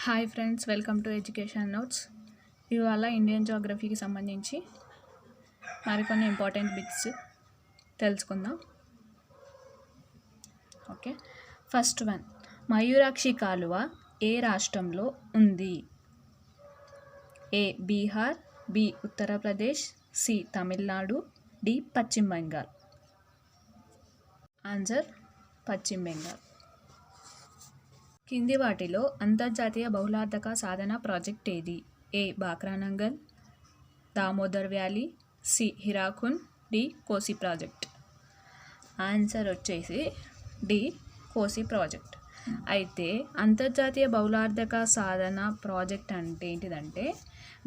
Hi friends, welcome to education notes. ఇవాళ Indian జోగ్రఫీకి సంబంధించి మరికొన్ని ఇంపార్టెంట్ బిట్స్ తెలుసుకుందాం. ఓకే, ఫస్ట్ వన్, మయూరాక్షి కాలువ ఏ రాష్ట్రంలో ఉంది? A Bihar, B Uttar Pradesh, C Tamil Nadu, D Paschim Bengal. Answer పశ్చిమ బెంగాల్. కింది వాటిలో అంతర్జాతీయ బహుళార్థక సాధన ప్రాజెక్ట్ ఏది? A Bhakra Nangal, Damodar valley, C Hirakud, D Kosi project. Answer వచ్చేసి డి కోసి ప్రాజెక్ట్. అయితే అంతర్జాతీయ బహుళార్థక సాధన ప్రాజెక్ట్ అంటే ఏంటిదంటే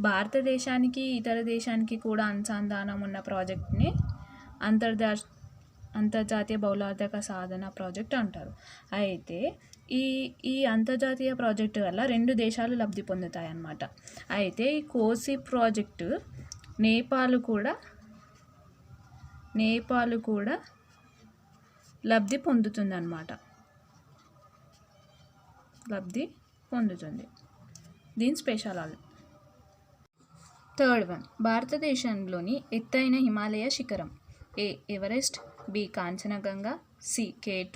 భారతదేశానికి ఇతర దేశానికి కూడా అనుసంధానం ఉన్న ప్రాజెక్ట్ని అంతర్జాతీయ బహుళార్థక సాధన ప్రాజెక్ట్ అంటారు. అయితే ఈ అంతర్జాతీయ ప్రాజెక్టు వల్ల 2 దేశాలు లబ్ధి పొందుతాయి అన్నమాట. అయితే ఈ కోసి ప్రాజెక్టు నేపాల్ కూడా లబ్ధి పొందుతుంది. దీని స్పెషల్. థర్డ్ వన్, భారతదేశంలోని ఎత్తైన హిమాలయ శిఖరం? A Everest, B Kanchenjunga, C K2,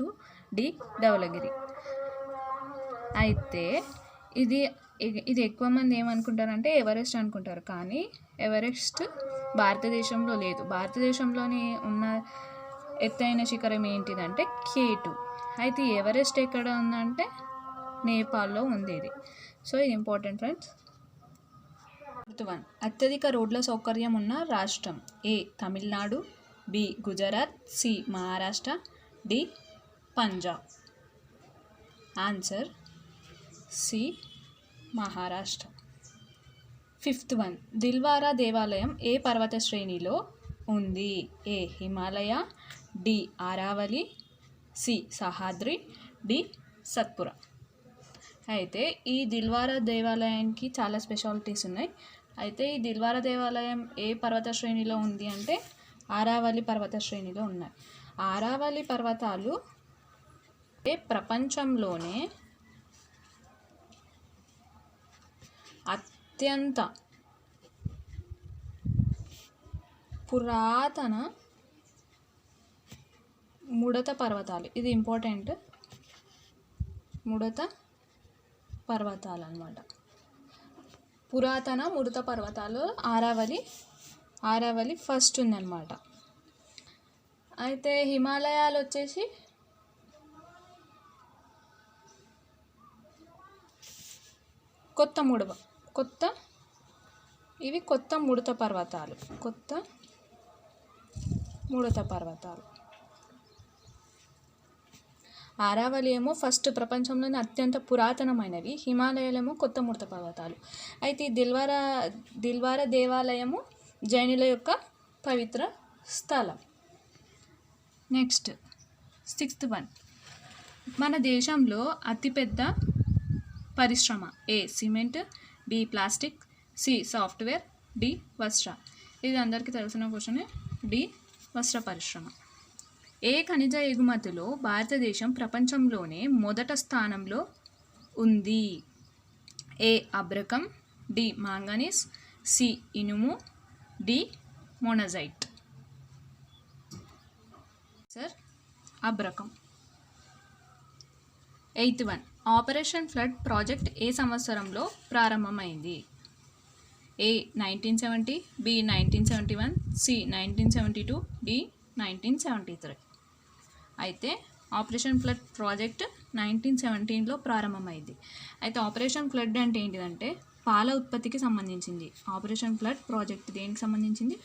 D Dhaulagiri. అయితే ఇది ఎక్కువ మంది ఏమనుకుంటారంటే ఎవరెస్ట్ అనుకుంటారు, కానీ ఎవరెస్ట్ భారతదేశంలో లేదు. భారతదేశంలోని ఉన్న ఎత్తైన శిఖరం ఏంటిదంటే K2. అయితే ఎవరెస్ట్ ఎక్కడ ఉందంటే నేపాల్లో ఉంది ఇది. సో ఇది ఇంపార్టెంట్ ఫ్రెండ్స్. ఫోర్త్ వన్, అత్యధిక రోడ్ల సౌకర్యం ఉన్న రాష్ట్రం? A Tamil Nadu, B Gujarat, C Maharashtra, D Punjab. Answer C Maharashtra. Fifth one, Dilwara దేవాలయం ఏ పర్వత శ్రేణిలో ఉంది? A Himalaya, D Aravalli, C Sahyadri, D Satpura. అయితే ఈ దిల్వారా దేవాలయానికి చాలా స్పెషాలిటీస్ ఉన్నాయి. అయితే ఈ దిల్వారా దేవాలయం ఏ పర్వత శ్రేణిలో ఉంది అంటే ఆరావళి పర్వత శ్రేణిలో ఉన్నాయి. ఆరావళి పర్వతాలు ప్రపంచంలోనే అత్యంత పురాతన ముడత పర్వతాలు. ఇది ఇంపార్టెంట్. ముడత పర్వతాలు అన్నమాట. పురాతన ముడత పర్వతాలు ఆరావళి ఫస్ట్ ఉందన్నమాట. అయితే హిమాలయాలు వచ్చేసి కొత్త ముడత పర్వతాలు. ఆరావళి ఏమో ఫస్ట్, ప్రపంచంలోని అత్యంత పురాతనమైనవి. హిమాలయాలేమో కొత్త ముడత పర్వతాలు. అయితే దిల్వారా దేవాలయము జైనుల యొక్క పవిత్ర స్థలం. నెక్స్ట్ సిక్స్త్ వన్, మన దేశంలో అతిపెద్ద పరిశ్రమ? A cement, B plastic, C software, D వస్త్ర. ఇది అందరికీ తెలిసిన క్వశ్చనే. డి వస్త్ర పరిశ్రమ. ఏ ఖనిజ ఎగుమతిలో భారతదేశం ప్రపంచంలోనే మొదట స్థానంలో ఉంది? ఏ అబ్రకం, డి మాంగనీస్, సి ఇనుము, డి మోనజైట్. సార్ అబ్రకం. Eighth one, operation flood project ఏ సంవత్సరంలో ప్రారంభమైంది? A 1970, B 1971, C 1972, D 1973. అయితే ఆపరేషన్ ఫ్లడ్ ప్రాజెక్ట్ 1917లో ప్రారంభమైంది. అయితే ఆపరేషన్ ఫ్లడ్ అంటే ఏంటిదంటే పాల ఉత్పత్తికి సంబంధించింది. ఆపరేషన్ ఫ్లడ్ ప్రాజెక్ట్ దేనికి సంబంధించింది?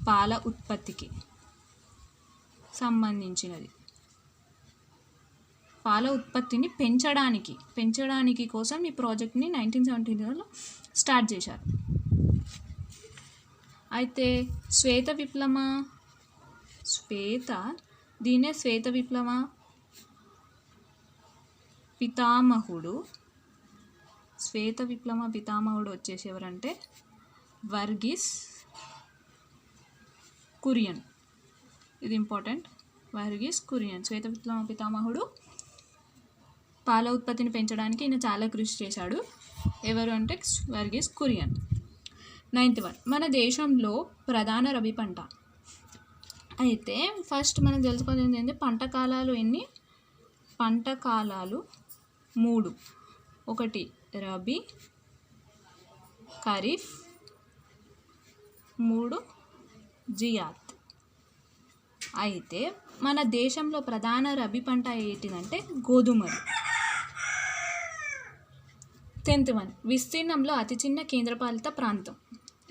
పాల ఉత్పత్తికి సంబంధించినది. పాల ఉత్పత్తిని పెంచడానికి కోసం ఈ ప్రాజెక్ట్ని 1917లో స్టార్ట్ చేశారు. అయితే శ్వేత విప్లవ పితామహుడు వచ్చేసి ఎవరంటే వర్గీస్ కురియన్. ఇది ఇంపార్టెంట్. వర్గీస్ కురియన్ శ్వేత విప్లవ పితామహుడు. పాల ఉత్పత్తిని పెంచడానికి ఈయన చాలా కృషి చేశాడు. ఎవరు అంటే వర్గీస్ కురియన్. 9th వన్, మన దేశంలో ప్రధాన రబీ పంట. అయితే ఫస్ట్ మనకు తెలుసుకోవాల్సింది ఏంటంటే పంట కాలాలు ఎన్ని? పంట కాలాలు 3. ఒకటి రబీ, ఖరీఫ్, 3 జియాత్. అయితే మన దేశంలో ప్రధాన రబీ పంట ఏంటిదంటే గోధుమలు. 10th వన్, విస్తీర్ణంలో అతి చిన్న కేంద్రపాలిత ప్రాంతం.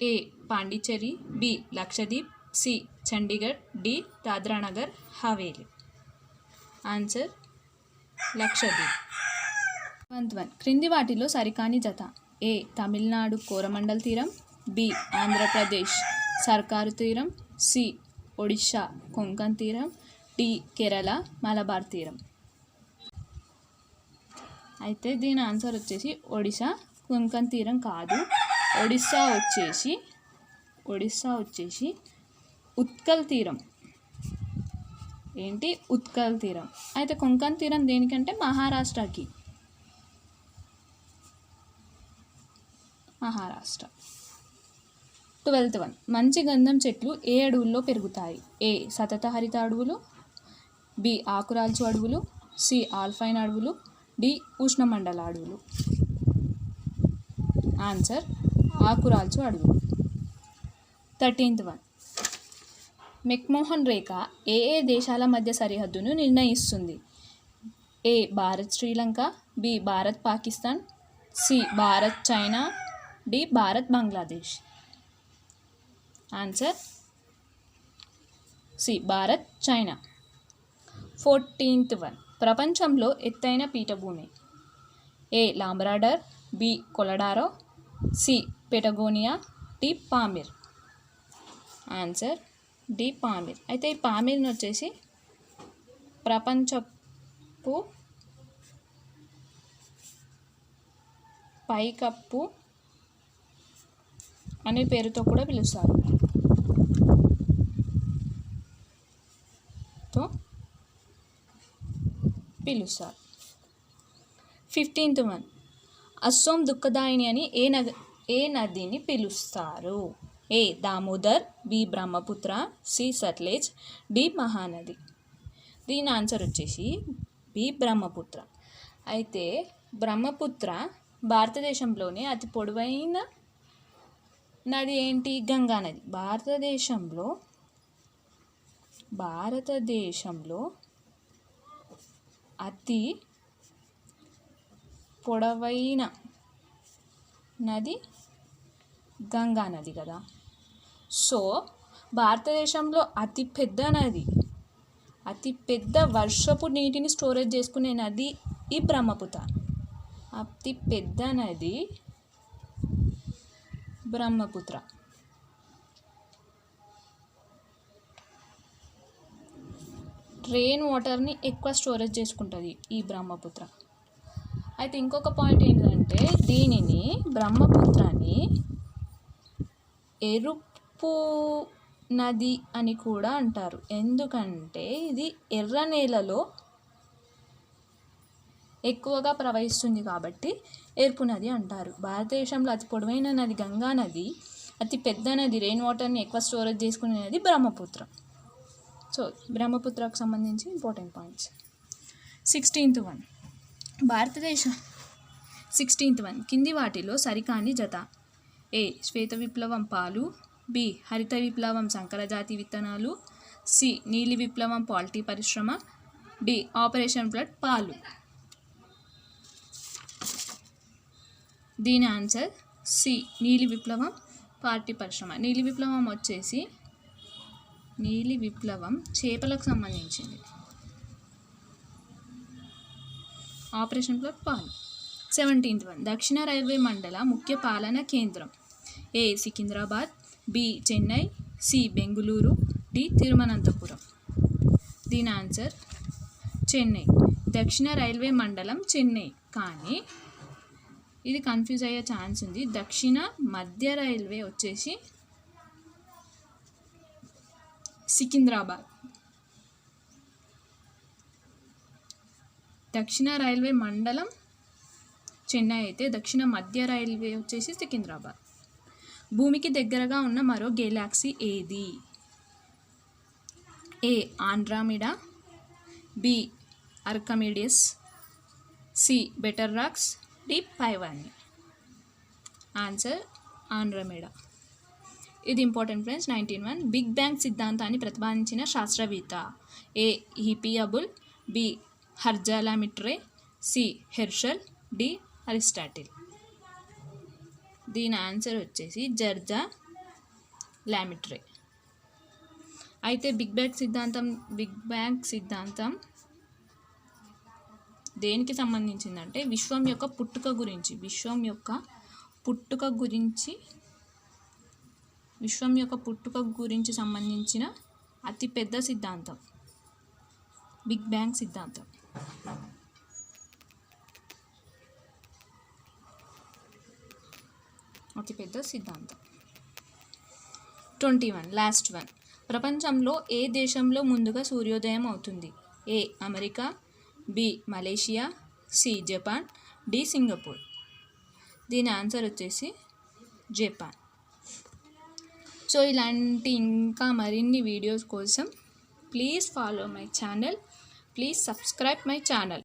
A Pondicherry, B Lakshadweep, C Chandigarh, D Dadra Nagar Haveli. Answer Lakshadweep. 11th one, క్రింది వాటిలో సరికాని జత. ఏ తమిళనాడు కోరమండల్ తీరం, బి ఆంధ్రప్రదేశ్ సర్కారు తీరం, సి ఒడిషా కొంకన్ తీరం, డి కేరళ మలబార్ తీరం. అయితే దీని ఆన్సర్ వచ్చేసి ఒడిషా కొంకన్ తీరం కాదు. ఒడిస్సా వచ్చేసి ఉత్కల్ తీరం. ఏంటి? ఉత్కల్ తీరం. అయితే కొంకన్ తీరం దేనికంటే మహారాష్ట్రకి. మహారాష్ట్ర. 12th వన్, మంచి గంధం చెట్లు ఏ అడవుల్లో పెరుగుతాయి? ఏ సతత హరిత అడవులు, బి ఆకురాల్చు అడవులు, సి ఆల్పైన్ అడవులు, డి ఉష్ణమండల అడవులు. ఆన్సర్ ఆకురాల్చు అడవులు. 13th వన్, మెక్మోహన్ రేఖ ఏ ఏ దేశాల మధ్య సరిహద్దును నిర్ణయిస్తుంది? A Bharat Sri Lanka, B Bharat Pakistan, C Bharat China, D Bharat Bangladesh. Answer C Bharat China. 14th one, ప్రపంచంలో ఎత్తైన పీఠభూమి. A Labrador, B Colorado, C Patagonia, D Pamir. Answer D Pamir. అయితే ఈ పామిర్ని వచ్చేసి ప్రపంచపు పైకప్పు అనే పేరుతో కూడా పిలుస్తారు. పిలుస్తారు. 15th వన్, అస్సోం దుఃఖదాయిని అని ఏ నదిని పిలుస్తారు? A Damodar, B Brahmaputra, C Sutlej, D Mahanadi. దీని ఆన్సర్ వచ్చేసి బి బ్రహ్మపుత్ర. అయితే బ్రహ్మపుత్ర భారతదేశంలోనే అతి పొడవైన నది ఏంటి? గంగా నది. భారతదేశంలో అతి పొడవైన నది గంగా నది కదా. సో భారతదేశంలో అతిపెద్ద వర్షపు నీటిని స్టోరేజ్ చేసుకునే నది ఈ బ్రహ్మపుత్ర. అతిపెద్ద నది బ్రహ్మపుత్ర. రెయిన్ వాటర్ని ఎక్కువ స్టోరేజ్ చేసుకుంటుంది ఈ బ్రహ్మపుత్ర. అయితే ఇంకొక పాయింట్ ఏంటంటే బ్రహ్మపుత్రాన్ని ఎరుపు నది అని కూడా అంటారు. ఎందుకంటే ఇది ఎర్ర నేలలో ఎక్కువగా ప్రవహిస్తుంది కాబట్టి ఎరుపు నది అంటారు. భారతదేశంలో అతి పొడవైన నది గంగా నది, అతి పెద్ద నది, రెయిన్ వాటర్ని ఎక్కువ స్టోరేజ్ చేసుకునే నది బ్రహ్మపుత్ర. సో బ్రహ్మపుత్రకు సంబంధించి important points. 16th one, 16th one, కింది వాటిలో సరికాని జత. ఏ శ్వేత విప్లవం పాలు, బి హరిత విప్లవం సంకరజాతి విత్తనాలు, సి నీలి విప్లవం పాల్టీ పరిశ్రమ, డి ఆపరేషన్ ఫ్లడ్ పాలు. దీని ఆన్సర్ సి నీలి విప్లవం పాల్టీ పరిశ్రమ. నీలి విప్లవం చేపలకు సంబంధించింది. ఆపరేషన్ ఫ్లడ్ పాలు. 17th వన్, దక్షిణ రైల్వే మండల ముఖ్య పాలనా కేంద్రం. A Secunderabad, B Chennai, C Bengaluru, D Thiruvananthapuram. దీని ఆన్సర్ చెన్నై. దక్షిణ రైల్వే మండలం చెన్నై, కానీ ఇది కన్ఫ్యూజ్ అయ్యే ఛాన్స్ ఉంది. దక్షిణ మధ్య రైల్వే వచ్చేసి సికింద్రాబాద్. దక్షిణ రైల్వే మండలం చెన్నై అయితే దక్షిణ మధ్య రైల్వే వచ్చేసి సికింద్రాబాద్. భూమికి దగ్గరగా ఉన్న మరో గెలాక్సీ ఏది? A Andromeda, B Archimedes, C better rocks, D పైవాని. Answer Andromeda. ఇది ఇంపార్టెంట్ ఫ్రెండ్స్. 19 బిగ్ బ్యాంగ్ సిద్ధాంతాన్ని ప్రతిపాదించిన శాస్త్రవేత్త? ఏ హిపియబుల్, బి హర్జాలామిట్రే, సి హెర్షల్, డి అరిస్టాటిల్. దీని ఆన్సర్ వచ్చేసి జర్జా లామిట్రే. అయితే బిగ్ బ్యాంగ్ సిద్ధాంతం దేనికి సంబంధించిందంటే విశ్వం యొక్క పుట్టుక గురించి సంబంధించిన అతిపెద్ద సిద్ధాంతం బిగ్ బ్యాంగ్ సిద్ధాంతం. అతిపెద్ద సిద్ధాంతం. 21 లాస్ట్ వన్. ప్రపంచంలో ఏ దేశంలో ముందుగా సూర్యోదయం అవుతుంది? A America, B Malaysia, C Japan, D Singapore. దీని ఆన్సర్ వచ్చేసి జపాన్. సో ఇలాంటి ఇంకా మరిన్ని వీడియోస్ కోసం please follow my channel, please subscribe my channel.